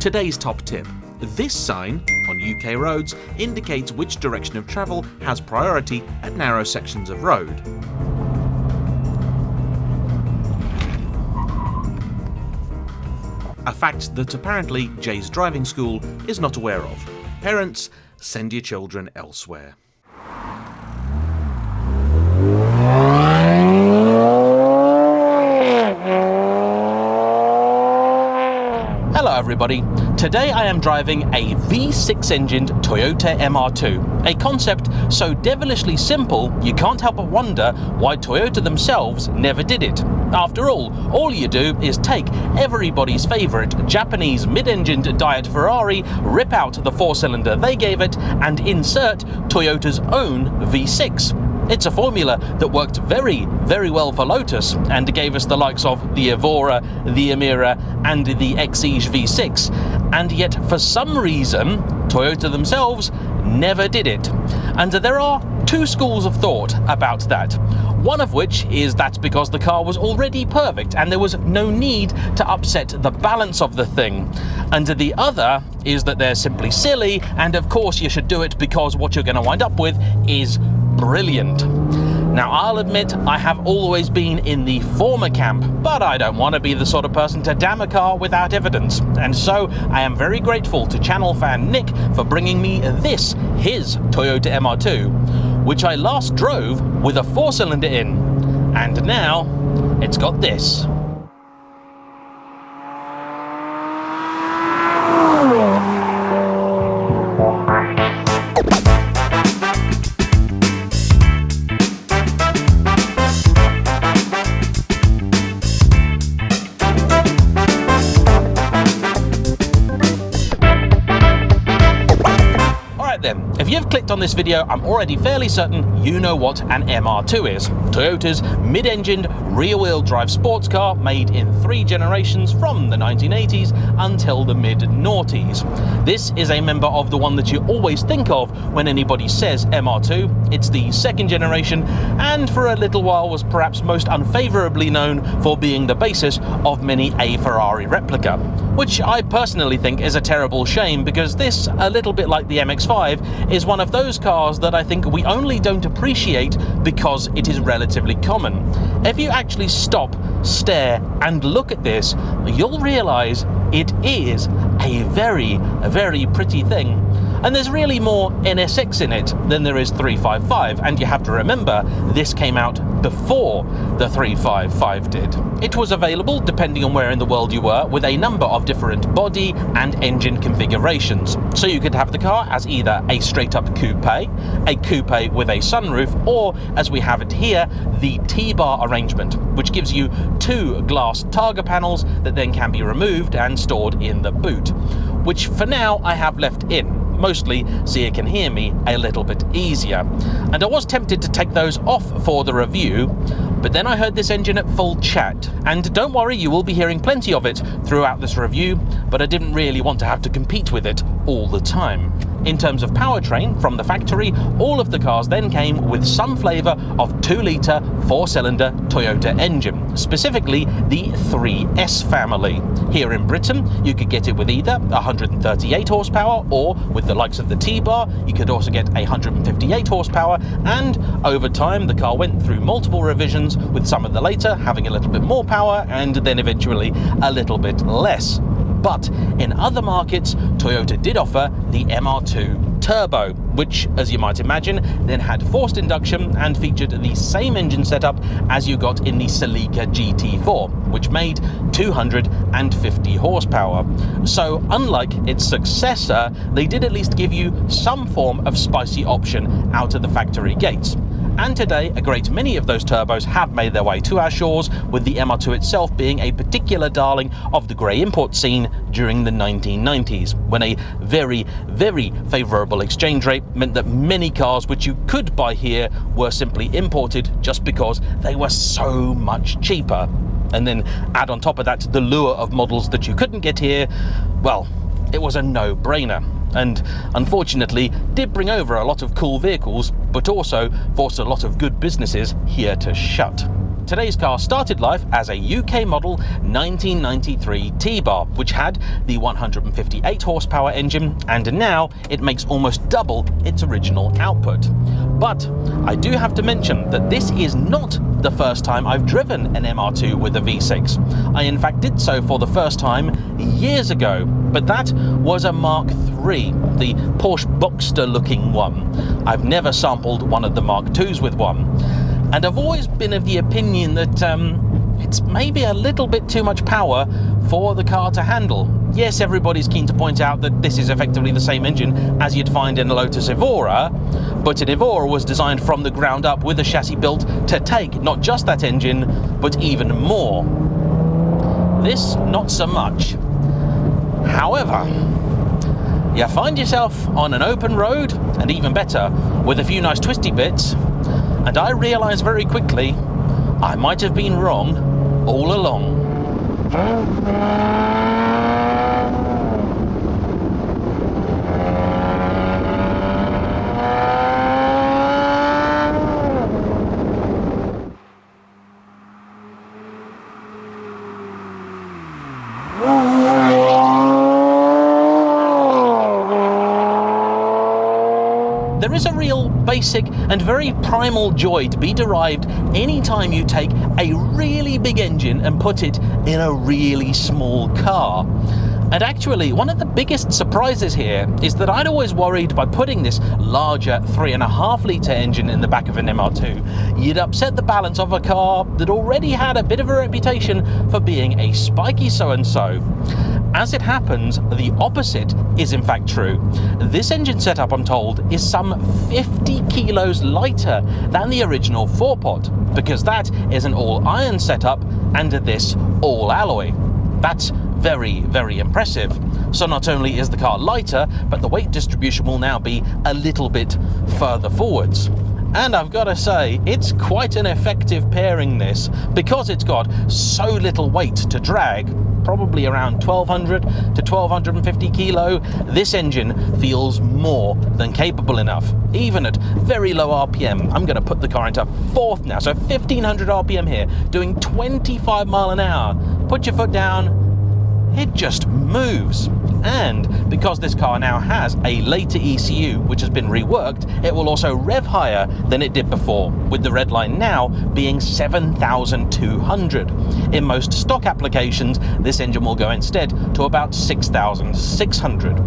Today's top tip. This sign on UK roads indicates which direction of travel has priority at narrow sections of road. A fact that apparently Jay's driving school is not aware of. Parents, send your children elsewhere. Hello everybody, today I am driving a V6 engined Toyota MR2, a concept so devilishly simple you can't help but wonder why Toyota themselves never did it. After all you do is take everybody's favourite Japanese mid-engined Diet Ferrari, rip out the 4-cylinder they gave it, and insert Toyota's own V6. It's a formula that worked very, very well for Lotus and gave us the likes of the Evora, the Emira and the Exige V6, and yet for some reason Toyota themselves never did it. And there are two schools of thought about that. One of which is that's because the car was already perfect and there was no need to upset the balance of the thing. And the other is that they're simply silly, and of course you should do it because what you're going to wind up with is brilliant. Now I'll admit I have always been in the former camp, but I don't want to be the sort of person to damn a car without evidence, and so I am very grateful to channel fan Nick for bringing me his Toyota MR2, which I last drove with a 4-cylinder in, and now it's got this. If you've clicked on this video, I'm already fairly certain you know what an MR2 is. Toyota's mid-engined rear-wheel drive sports car made in 3 generations from the 1980s until the mid-noughties. This is a member of the one that you always think of when anybody says MR2. It's the 2nd generation, and for a little while was perhaps most unfavourably known for being the basis of many a Ferrari replica, which I personally think is a terrible shame, because this, a little bit like the MX-5, is one of those cars that I think we only don't appreciate because it is relatively common. If you actually stop, stare and look at this, you'll realise it is a very, very pretty thing. And there's really more NSX in it than there is 355, and you have to remember this came out before the 355 did. It was available, depending on where in the world you were, with a number of different body and engine configurations. So you could have the car as either a straight-up coupe with a sunroof, or, as we have it here, the T-bar arrangement, which gives you 2 glass Targa panels that then can be removed and stored in the boot, which for now I have left in, mostly so you can hear me a little bit easier. And I was tempted to take those off for the review, but then I heard this engine at full chat. And don't worry, you will be hearing plenty of it throughout this review, but I didn't really want to have to compete with it all the time. In terms of powertrain, from the factory, all of the cars then came with some flavour of 2-litre 4-cylinder Toyota engine, specifically the 3S family. Here in Britain, you could get it with either 138 horsepower, or with the likes of the T-Bar, you could also get 158 horsepower, and over time the car went through multiple revisions, with some of the later having a little bit more power and then eventually a little bit less. But in other markets, Toyota did offer the MR2 Turbo, which, as you might imagine, then had forced induction and featured the same engine setup as you got in the Celica GT4, which made 250 horsepower. So unlike its successor, they did at least give you some form of spicy option out of the factory gates. And today, a great many of those turbos have made their way to our shores, with the MR2 itself being a particular darling of the grey import scene during the 1990s, when a very, very favourable exchange rate meant that many cars which you could buy here were simply imported just because they were so much cheaper. And then add on top of that the lure of models that you couldn't get here, well, it was a no-brainer. And unfortunately did bring over a lot of cool vehicles, but also forced a lot of good businesses here to shut. today's car started life as a UK model 1993 T-Bar, which had the 158 horsepower engine, and now it makes almost double its original output. But I do have to mention that this is not the first time I've driven an MR2 with a V6. I in fact did so for the first time years ago, but that was a Mark III, the Porsche Boxster looking one. I've never sampled one of the Mark IIs with one, and I've always been of the opinion that it's maybe a little bit too much power for the car to handle. Yes, everybody's keen to point out that this is effectively the same engine as you'd find in a Lotus Evora, but an Evora was designed from the ground up with a chassis built to take not just that engine, but even more. This, not so much. However, you find yourself on an open road, and even better, with a few nice twisty bits, and I realised very quickly I might have been wrong all along. There is a real basic and very primal joy to be derived anytime you take a really big engine and put it in a really small car. And actually, one of the biggest surprises here is that I'd always worried by putting this larger 3.5 litre engine in the back of an MR2, you'd upset the balance of a car that already had a bit of a reputation for being a spiky so-and-so. As it happens, the opposite is in fact true. This engine setup, I'm told, is some 50 kilos lighter than the original 4-pot, because that is an all-iron setup and this all-alloy. That's very, very impressive. So not only is the car lighter, but the weight distribution will now be a little bit further forwards. And I've got to say, it's quite an effective pairing, this, because it's got so little weight to drag, probably around 1200 to 1250 kilo, this engine feels more than capable enough. Even at very low RPM, I'm going to put the car into 4th now, so 1500 RPM here, doing 25 mile an hour. Put your foot down, it just moves. And because this car now has a later ECU which has been reworked, it will also rev higher than it did before, with the red line now being 7,200. In most stock applications, this engine will go instead to about 6,600.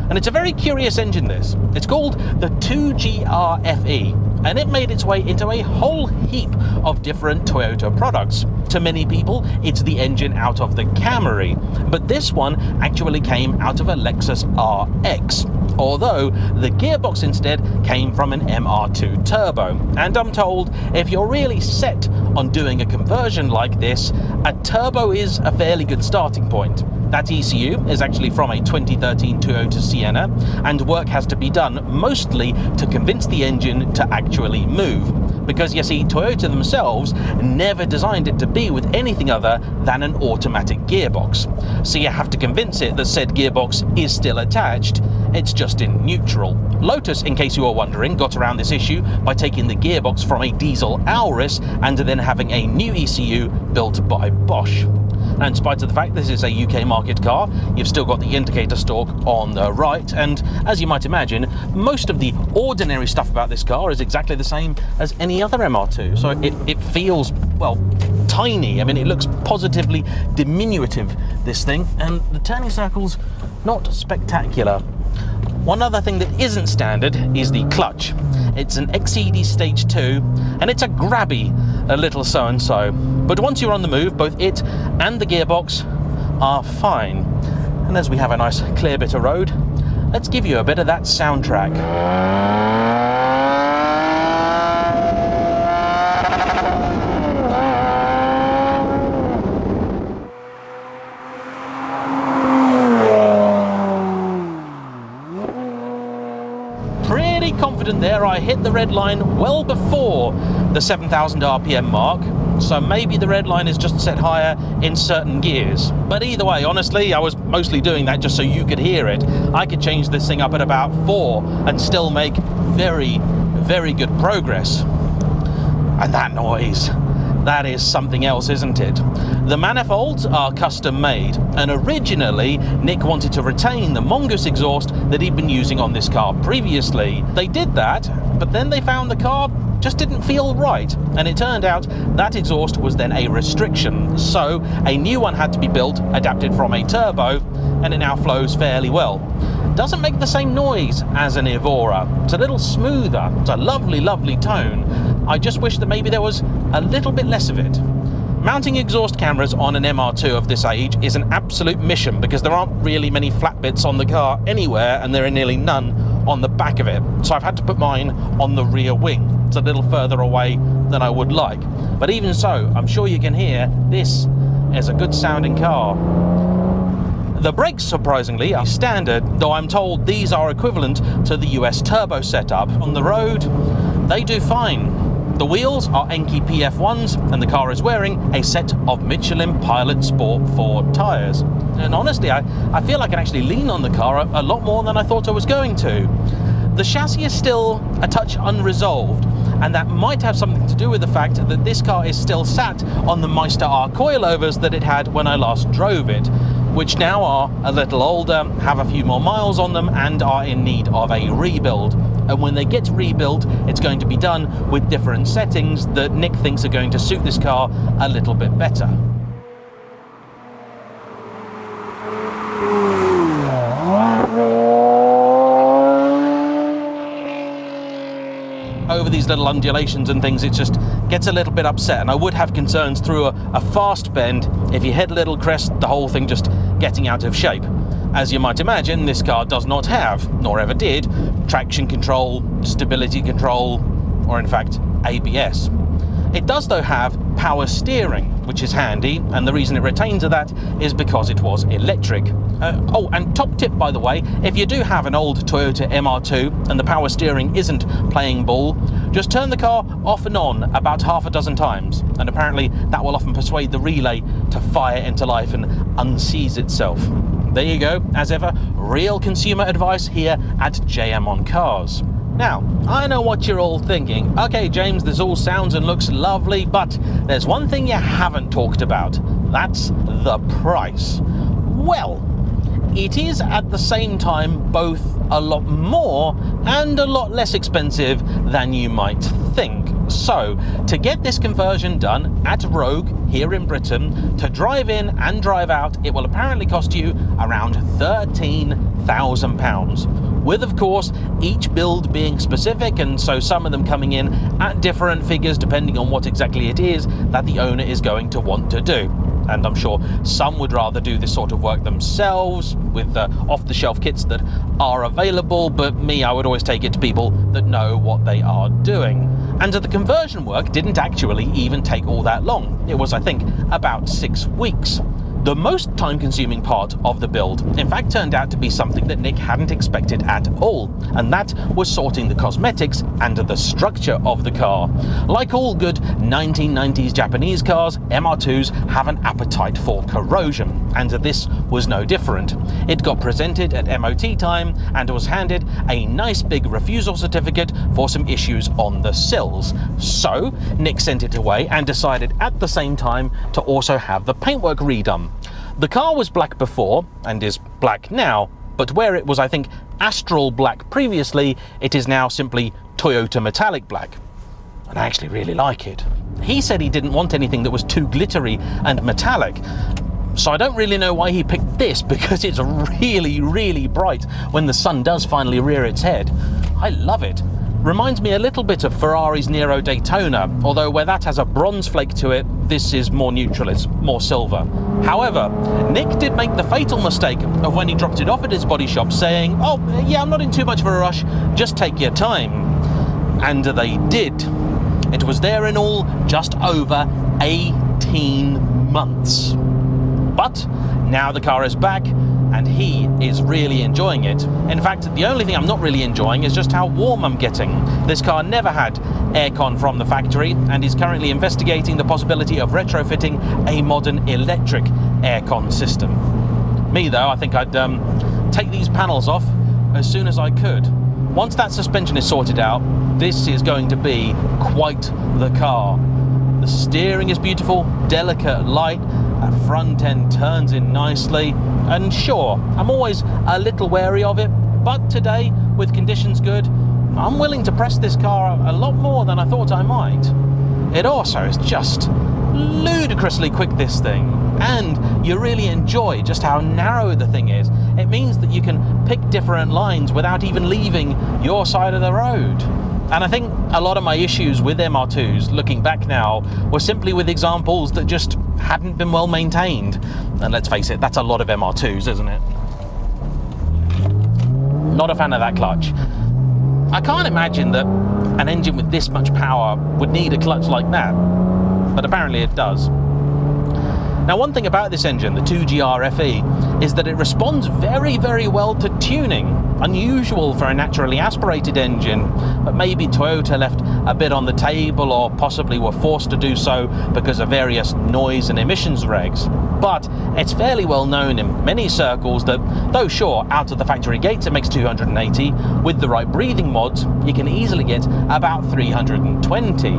And it's a very curious engine, this. It's called the 2GR-FE, and it made its way into a whole heap of different Toyota products. To many people, it's the engine out of the Camry, but this one actually came out of a Lexus RX, although the gearbox instead came from an MR2 turbo. And I'm told if you're really set on doing a conversion like this, a turbo is a fairly good starting point. That ECU is actually from a 2013 Toyota Sienna, and work has to be done mostly to convince the engine to actually move. Because you see, Toyota themselves never designed it to be with anything other than an automatic gearbox. So you have to convince it that said gearbox is still attached, it's just in neutral. Lotus, in case you are wondering, got around this issue by taking the gearbox from a diesel Auris and then having a new ECU built by Bosch. And in spite of the fact this is a UK market car, you've still got the indicator stalk on the right, and as you might imagine, most of the ordinary stuff about this car is exactly the same as any other MR2, so it feels, well, tiny. I mean, it looks positively diminutive, this thing, and the turning circles, not spectacular. One other thing that isn't standard is the clutch. It's an XED Stage 2, and it's a grabby a little so-and-so. But once you're on the move, both it and the gearbox are fine. And as we have a nice clear bit of road, let's give you a bit of that soundtrack. Confident there, I hit the red line well before the 7,000 RPM mark, so maybe the red line is just set higher in certain gears. But either way, honestly, I was mostly doing that just so you could hear it. I could change this thing up at about 4 and still make very, very good progress. And that noise, that is something else, isn't it? The manifolds are custom made, and originally Nick wanted to retain the Mongoose exhaust that he'd been using on this car previously. They did that, but then they found the car just didn't feel right, and it turned out that exhaust was then a restriction, so a new one had to be built, adapted from a turbo, and it now flows fairly well. Doesn't make the same noise as an Evora. It's a little smoother. It's a lovely, lovely tone. I just wish that maybe there was a little bit less of it. Mounting exhaust cameras on an MR2 of this age is an absolute mission because there aren't really many flat bits on the car anywhere, and there are nearly none on the back of it. So I've had to put mine on the rear wing. It's a little further away than I would like. But even so, I'm sure you can hear this is a good sounding car. The brakes, surprisingly, are standard, though I'm told these are equivalent to the US turbo setup. On the road, they do fine. The wheels are Enkei PF1s, and the car is wearing a set of Michelin Pilot Sport 4 tyres. And honestly, I feel I can actually lean on the car a lot more than I thought I was going to. The chassis is still a touch unresolved, and that might have something to do with the fact that this car is still sat on the Meister R coilovers that it had when I last drove it, which now are a little older, have a few more miles on them, and are in need of a rebuild. And when they get rebuilt, it's going to be done with different settings that Nick thinks are going to suit this car a little bit better. Over these little undulations and things, it just gets a little bit upset, and I would have concerns through a fast bend. If you hit a little crest, the whole thing just getting out of shape. As you might imagine, this car does not have, nor ever did, traction control, stability control, or in fact ABS. It does though have power steering, which is handy, and the reason it retains that is because it was electric. Oh, and top tip, by the way, if you do have an old Toyota MR2 and the power steering isn't playing ball, just turn the car off and on about half a dozen times, and apparently that will often persuade the relay to fire into life and unseize itself. There you go, as ever, real consumer advice here at JayEmm on Cars. Now, I know what you're all thinking. Okay, James, this all sounds and looks lovely, but there's one thing you haven't talked about. That's the price. Well, it is at the same time both a lot more and a lot less expensive than you might think. So, to get this conversion done at Rogue here in Britain, to drive in and drive out, it will apparently cost you around £13,000. With, of course, each build being specific, and so some of them coming in at different figures depending on what exactly it is that the owner is going to want to do. And I'm sure some would rather do this sort of work themselves with the off-the-shelf kits that are available, but me, I would always take it to people that know what they are doing. And the conversion work didn't actually even take all that long. It was, I think, about 6 weeks. The most time-consuming part of the build, in fact, turned out to be something that Nick hadn't expected at all, and that was sorting the cosmetics and the structure of the car. Like all good 1990s Japanese cars, MR2s have an appetite for corrosion, and this was no different. It got presented at MOT time and was handed a nice big refusal certificate for some issues on the sills. So Nick sent it away and decided at the same time to also have the paintwork redone. The car was black before and is black now, but where it was, I think, Astral black previously, it is now simply Toyota metallic black. And I actually really like it. He said he didn't want anything that was too glittery and metallic, so I don't really know why he picked this, because it's really, really bright when the sun does finally rear its head. I love it. Reminds me a little bit of Ferrari's Nero Daytona, although where that has a bronze flake to it, this is more neutral, it's more silver. However, Nick did make the fatal mistake of when he dropped it off at his body shop saying, "Oh, yeah, I'm not in too much of a rush, just take your time." And they did. It was there in all just over 18 months. But now the car is back, and he is really enjoying it. In fact, the only thing I'm not really enjoying is just how warm I'm getting. This car never had aircon from the factory, and is currently investigating the possibility of retrofitting a modern electric aircon system. Me though, I think I'd take these panels off as soon as I could. Once that suspension is sorted out, this is going to be quite the car. The steering is beautiful, delicate light, that front end turns in nicely, and sure, I'm always a little wary of it, but today, with conditions good, I'm willing to press this car a lot more than I thought I might. It also is just ludicrously quick, this thing, and you really enjoy just how narrow the thing is. It means that you can pick different lines without even leaving your side of the road. And I think a lot of my issues with MR2s, looking back now, were simply with examples that just hadn't been well maintained. And let's face it, that's a lot of MR2s, isn't it? Not a fan of that clutch. I can't imagine that an engine with this much power would need a clutch like that, but apparently it does. Now, one thing about this engine, the 2GR FE, is that it responds very, very well to tuning. Unusual for a naturally aspirated engine, but maybe Toyota left a bit on the table, or possibly were forced to do so because of various noise and emissions regs. But it's fairly well known in many circles that, though sure, out of the factory gates it makes 280, with the right breathing mods, you can easily get about 320.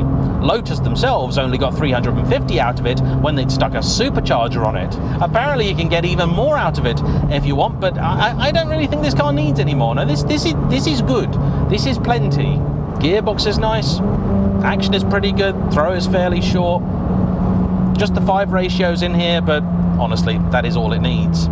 Lotus themselves only got 350 out of it when they'd stuck a supercharger on it. Apparently you can get even more out of it if you want, but I don't really think this car needs any more. No, this is good. This is plenty. Gearbox is nice. Action is pretty good. Throw is fairly short. Just the 5 ratios in here, but honestly, that is all it needs.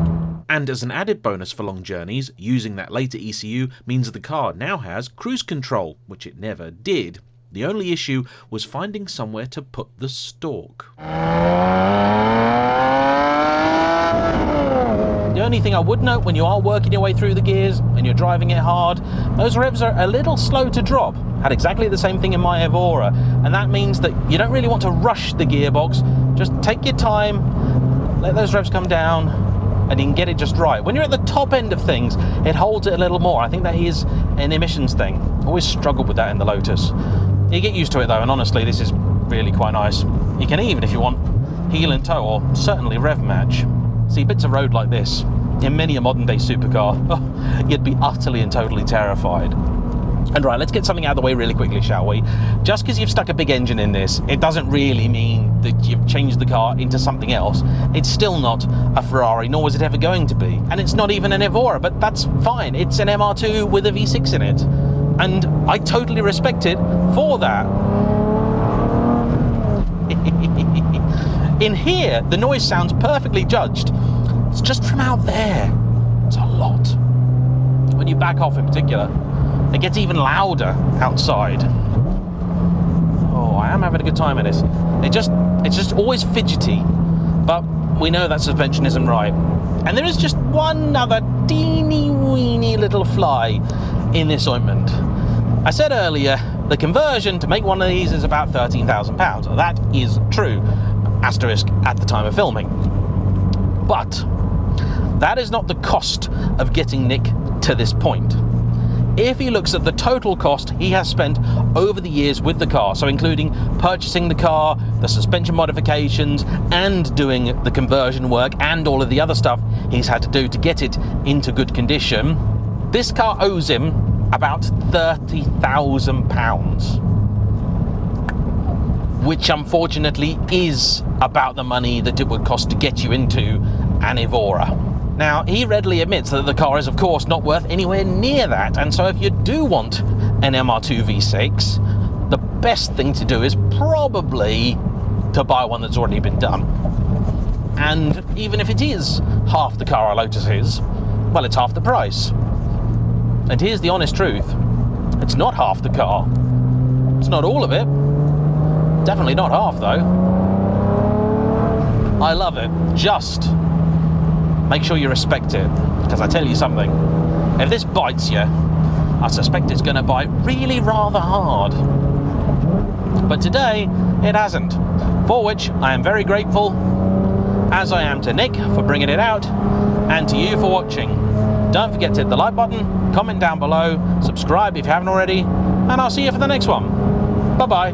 And as an added bonus for long journeys, using that later ECU means the car now has cruise control, which it never did. The only issue was finding somewhere to put the stalk. The only thing I would note, when you are working your way through the gears and you're driving it hard, those revs are a little slow to drop. Had exactly the same thing in my Evora, and that means that you don't really want to rush the gearbox. Just take your time, let those revs come down, and you can get it just right. When you're at the top end of things, it holds it a little more. I think that is an emissions thing. Always struggled with that in the Lotus. You get used to it though, and honestly, this is really quite nice. You can even, if you want, heel and toe, or certainly rev match. See, bits of road like this, in many a modern day supercar, you'd be utterly and totally terrified. And right, let's get something out of the way really quickly, shall we? Just because you've stuck a big engine in this, it doesn't really mean that you've changed the car into something else. It's still not a Ferrari, nor was it ever going to be. And it's not even an Evora, but that's fine. It's an MR2 with a V6 in it. And I totally respect it for that. In here, the noise sounds perfectly judged. It's just from out there. It's a lot. When you back off in particular, it gets even louder outside. Oh, I am having a good time in this. It's just always fidgety, but we know that suspension isn't right. And there is just one other teeny weeny little fly in this ointment. I said earlier, the conversion to make one of these is about £13,000. That is true, asterisk at the time of filming. But that is not the cost of getting Nick to this point. If he looks at the total cost he has spent over the years with the car, so including purchasing the car, the suspension modifications, and doing the conversion work, and all of the other stuff he's had to do to get it into good condition, this car owes him about £30,000, which unfortunately is about the money that it would cost to get you into an Evora. Now, he readily admits that the car is, of course, not worth anywhere near that, and so if you do want an MR2 V6, the best thing to do is probably to buy one that's already been done. And even if it is half the car a Lotus is, well, it's half the price. And here's the honest truth. It's not half the car. It's not all of it. Definitely not half, though. I love it. Just make sure you respect it, because I tell you something, if this bites you, I suspect it's going to bite really rather hard. But today, it hasn't, for which I am very grateful, as I am to Nick for bringing it out, and to you for watching. Don't forget to hit the like button, comment down below, subscribe if you haven't already, and I'll see you for the next one. Bye-bye.